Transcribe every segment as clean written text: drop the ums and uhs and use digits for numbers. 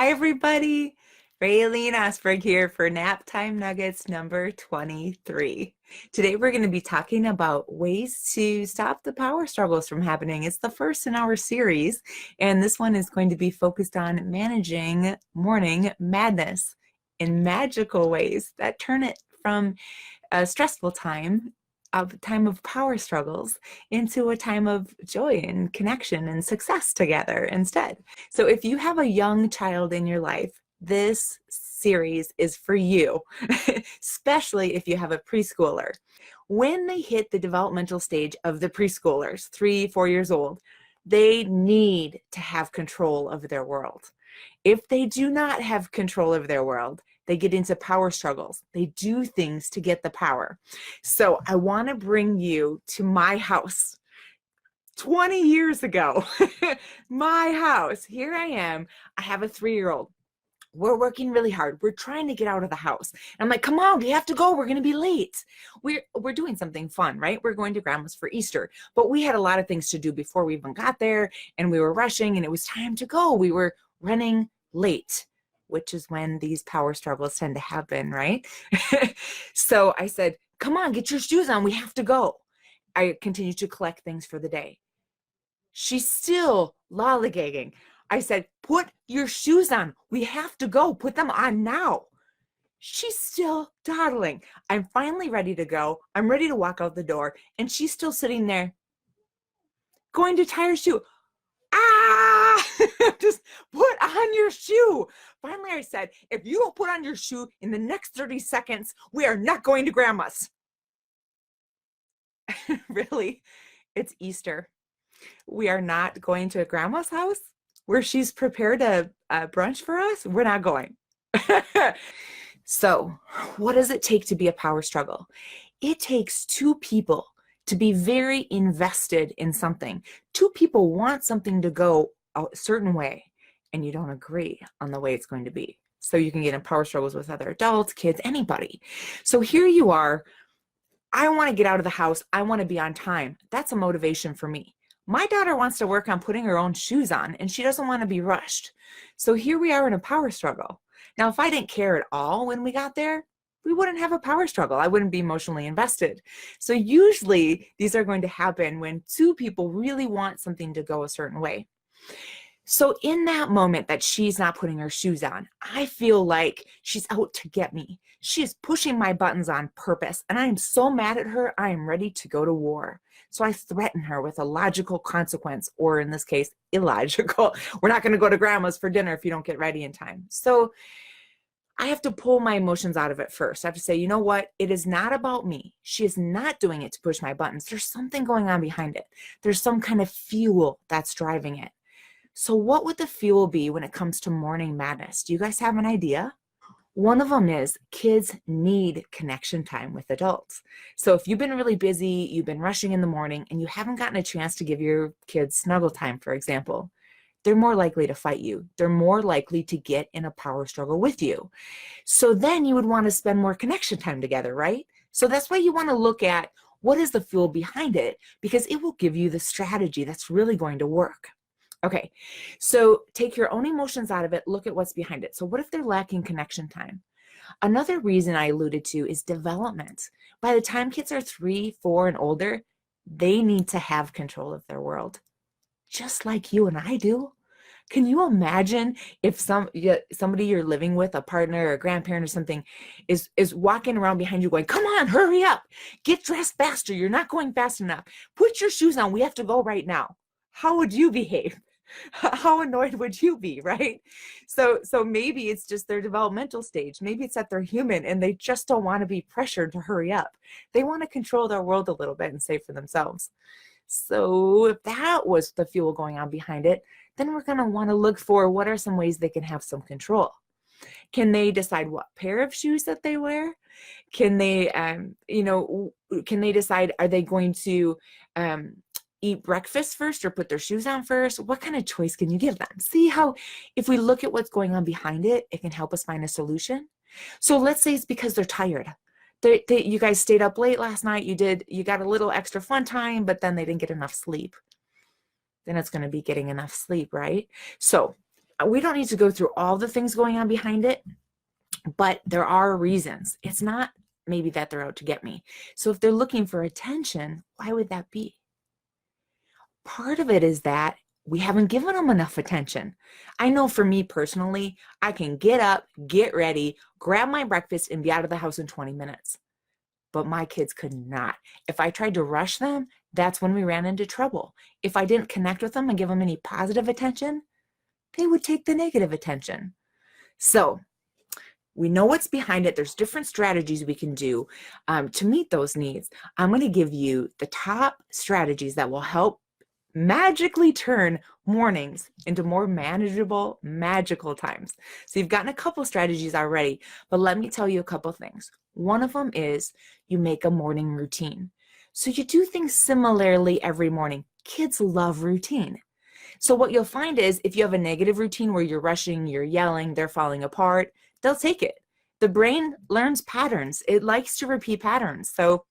Hi, everybody. Raylene Asperg here for Naptime Nuggets number 23. Today, we're going to be talking about ways to stop the power struggles from happening. It's the first in our series, and this one is going to be focused on managing morning madness in magical ways that turn it from a stressful time, a time of power struggles, into a time of joy and connection and success together instead. So if you have a young child in your life, this series is for you, especially if you have a preschooler. When they hit the developmental stage of the preschoolers, 3, 4 years old, they need to have control of their world. If they do not have control of their world, they get into power struggles. They do things to get the power. So I want to bring you to my house 20 years ago. My house. Here I am. I have a 3-year-old. We're working really hard. We're trying to get out of the house. And I'm like, come on, we have to go. We're going to be late. We're doing something fun, right? We're going to grandma's for Easter. But we had a lot of things to do before we even got there. And we were rushing and it was time to go. We were running late, which is when these power struggles tend to happen, right? So I said, come on, get your shoes on. We have to go. I continued to collect things for the day. She's still lollygagging. I said, put your shoes on. We have to go. Put them on now. She's still dawdling. I'm finally ready to go. I'm ready to walk out the door. And she's still sitting there going to tie her shoe. Ah! Just put on your shoe. Finally, I said, if you don't put on your shoe in the next 30 seconds, we are not going to grandma's. Really? It's Easter. We are not going to grandma's house where she's prepared a brunch for us. We're not going. So what does it take to be a power struggle? It takes 2 people to be very invested in something. 2 people want something to go a certain way, and you don't agree on the way it's going to be. So you can get in power struggles with other adults, kids, anybody. So here you are. I want to get out of the house. I want to be on time. That's a motivation for me. My daughter wants to work on putting her own shoes on, and she doesn't want to be rushed. So here we are in a power struggle. Now, if I didn't care at all when we got there, we wouldn't have a power struggle. I wouldn't be emotionally invested. So usually these are going to happen when 2 people really want something to go a certain way. So in that moment that she's not putting her shoes on, I feel like she's out to get me. She is pushing my buttons on purpose, and I am so mad at her, I am ready to go to war. So I threaten her with a logical consequence, or in this case, illogical. We're not going to go to grandma's for dinner if you don't get ready in time. So I have to pull my emotions out of it first. I have to say, you know what? It is not about me. She is not doing it to push my buttons. There's something going on behind it. There's some kind of fuel that's driving it. So what would the fuel be when it comes to morning madness? Do you guys have an idea? One of them is kids need connection time with adults. So if you've been really busy, you've been rushing in the morning, and you haven't gotten a chance to give your kids snuggle time, for example, they're more likely to fight you. They're more likely to get in a power struggle with you. So then you would want to spend more connection time together, right? So that's why you want to look at what is the fuel behind it, because it will give you the strategy that's really going to work. Okay, so take your own emotions out of it, look at what's behind it. So what if they're lacking connection time? Another reason I alluded to is development. By the time kids are 3, 4, and older, they need to have control of their world, just like you and I do. Can you imagine if somebody you're living with, a partner or a grandparent or something, is walking around behind you going, come on, hurry up, get dressed faster, you're not going fast enough, put your shoes on, we have to go right now. How would you behave? How annoyed would you be, right? So maybe it's just their developmental stage. Maybe it's that they're human and they just don't want to be pressured to hurry up. They want to control their world a little bit and save for themselves. So if that was the fuel going on behind it, then we're going to want to look for what are some ways they can have some control. Can they decide what pair of shoes that they wear? Can they, can they decide, are they going to eat breakfast first or put their shoes on first? What kind of choice can you give them? See how if we look at what's going on behind it, it can help us find a solution. So let's say it's because they're tired. You guys stayed up late last night. You got a little extra fun time, but then they didn't get enough sleep. Then it's going to be getting enough sleep, right? So We don't need to go through all the things going on behind it, but there are reasons. It's not maybe that they're out to get me. So if they're looking for attention, why would that be? Part of it is that we haven't given them enough attention. I know for me personally, I can get up, get ready, grab my breakfast, and be out of the house in 20 minutes. But my kids could not. If I tried to rush them, that's when we ran into trouble. If I didn't connect with them and give them any positive attention, they would take the negative attention. So we know what's behind it. There's different strategies we can do to meet those needs. I'm going to give you the top strategies that will help magically turn mornings into more manageable, magical times. So you've gotten a couple strategies already, but let me tell you a couple things. One of them is you make a morning routine. So you do things similarly every morning. Kids love routine. So what you'll find is if you have a negative routine where you're rushing, you're yelling, they're falling apart, they'll take it. The brain learns patterns. It likes to repeat patterns. So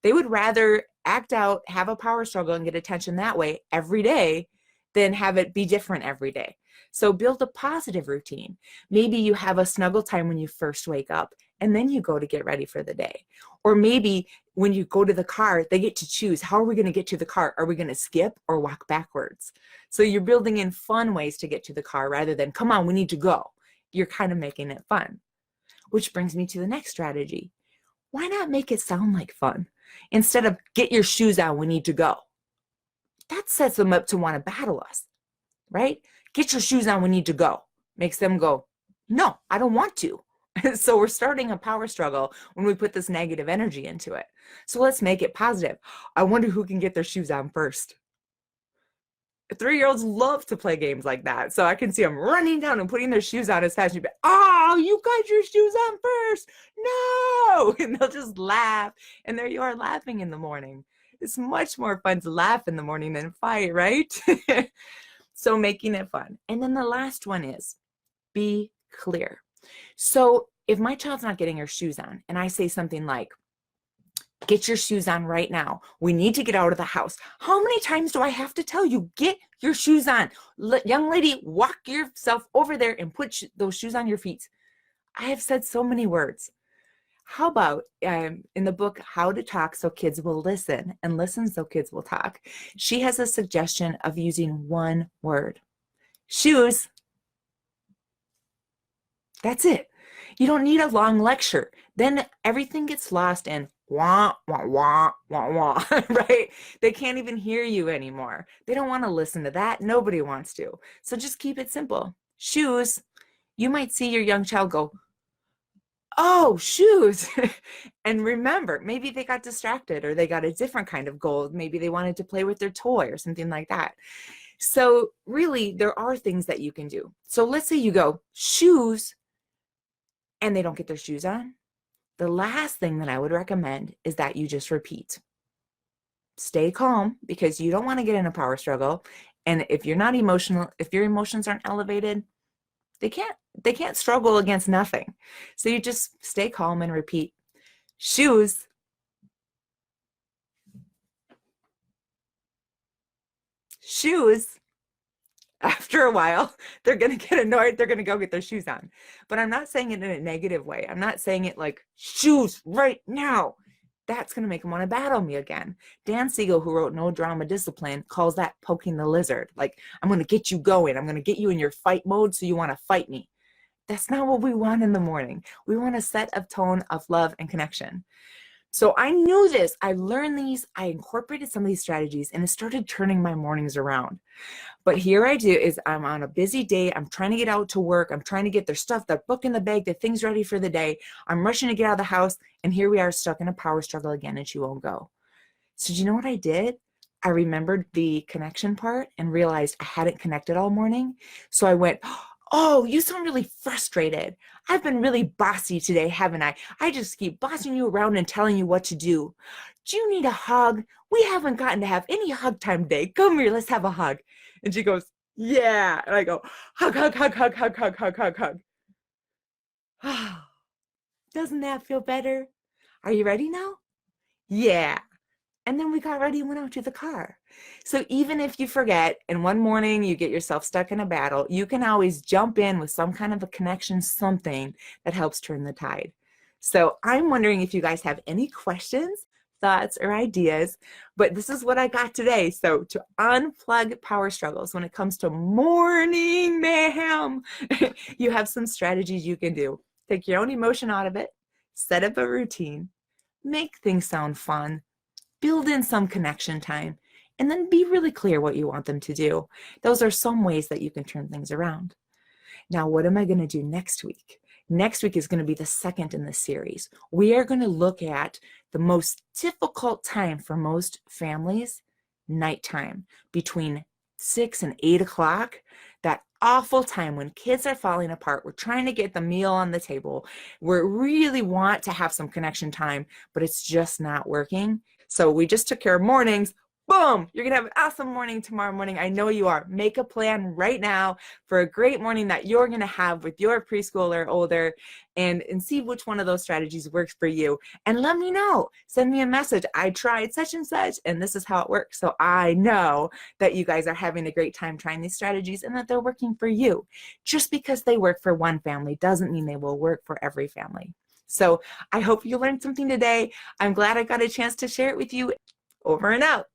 they would rather act out, have a power struggle, and get attention that way every day than have it be different every day. So build a positive routine. Maybe you have a snuggle time when you first wake up, and then you go to get ready for the day. Or maybe when you go to the car, they get to choose, how are we going to get to the car? Are we going to skip or walk backwards? So you're building in fun ways to get to the car rather than, come on, we need to go. You're kind of making it fun. Which brings me to the next strategy. Why not make it sound like fun? Instead of get your shoes on, we need to go. That sets them up to want to battle us, right? Get your shoes on, we need to go. Makes them go, no, I don't want to. So we're starting a power struggle when we put this negative energy into it. So let's make it positive. I wonder who can get their shoes on first. 3-year-olds love to play games like that. So I can see them running down and putting their shoes on as fast as you be, oh, you got your shoes on first. No. And they'll just laugh. And there you are laughing in the morning. It's much more fun to laugh in the morning than fight, right? So making it fun. And then the last one is be clear. So if my child's not getting her shoes on and I say something like, get your shoes on right now. We need to get out of the house. How many times do I have to tell you, get your shoes on? Young lady, walk yourself over there and put those shoes on your feet. I have said so many words. How about in the book, How to Talk So Kids Will Listen and Listen So Kids Will Talk, she has a suggestion of using one word. Shoes. That's it. You don't need a long lecture. Then everything gets lost in wah, wah, wah, wah, wah, right? They can't even hear you anymore. They don't want to listen to that. Nobody wants to. So just keep it simple. Shoes. You might see your young child go, oh, shoes. And remember, maybe they got distracted or they got a different kind of goal. Maybe they wanted to play with their toy or something like that. So really, there are things that you can do. So let's say you go, shoes, and they don't get their shoes on. The last thing that I would recommend is that you just repeat. Stay calm because you don't want to get in a power struggle. And if you're not emotional, if your emotions aren't elevated, they can't struggle against nothing. So you just stay calm and repeat. Shoes. Shoes. After a while, they're going to get annoyed. They're going to go get their shoes on. But I'm not saying it in a negative way. I'm not saying it like, shoes right now. That's going to make them want to battle me again. Dan Siegel, who wrote No Drama Discipline, calls that poking the lizard. Like, I'm going to get you going. I'm going to get you in your fight mode so you want to fight me. That's not what we want in the morning. We want a set of tone of love and connection. So I knew this. I learned these. I incorporated some of these strategies and it started turning my mornings around. But here I do is I'm on a busy day. I'm trying to get out to work. I'm trying to get their stuff, their book in the bag, the things ready for the day. I'm rushing to get out of the house. And here we are stuck in a power struggle again and she won't go. So do you know what I did? I remembered the connection part and realized I hadn't connected all morning. So I went, oh, you sound really frustrated. I've been really bossy today, haven't I? I just keep bossing you around and telling you what to do. Do you need a hug? We haven't gotten to have any hug time today. Come here, let's have a hug. And she goes, yeah. And I go, hug, hug, hug, hug, hug, hug, hug, hug, hug. Doesn't that feel better? Are you ready now? Yeah. And then we got ready and went out to the car. So even if you forget and one morning you get yourself stuck in a battle, you can always jump in with some kind of a connection, something that helps turn the tide. So I'm wondering if you guys have any questions, thoughts, or ideas, but this is what I got today. So to unplug power struggles when it comes to morning mayhem, you have some strategies you can do. Take your own emotion out of it, set up a routine, make things sound fun, build in some connection time, and then be really clear what you want them to do. Those are some ways that you can turn things around. Now, what am I going to do next week? Next week is going to be the second in the series. We are going to look at the most difficult time for most families, nighttime, between 6 and 8 o'clock, that awful time when kids are falling apart. We're trying to get the meal on the table. We really want to have some connection time, but it's just not working. So we just took care of mornings. Boom, you're gonna have an awesome morning tomorrow morning. I know you are. Make a plan right now for a great morning that you're gonna have with your preschooler older, and see which one of those strategies works for you. And let me know. Send me a message. I tried such and such, and this is how it works. So I know that you guys are having a great time trying these strategies and that they're working for you. Just because they work for one family doesn't mean they will work for every family. So I hope you learned something today. I'm glad I got a chance to share it with you. Over and out.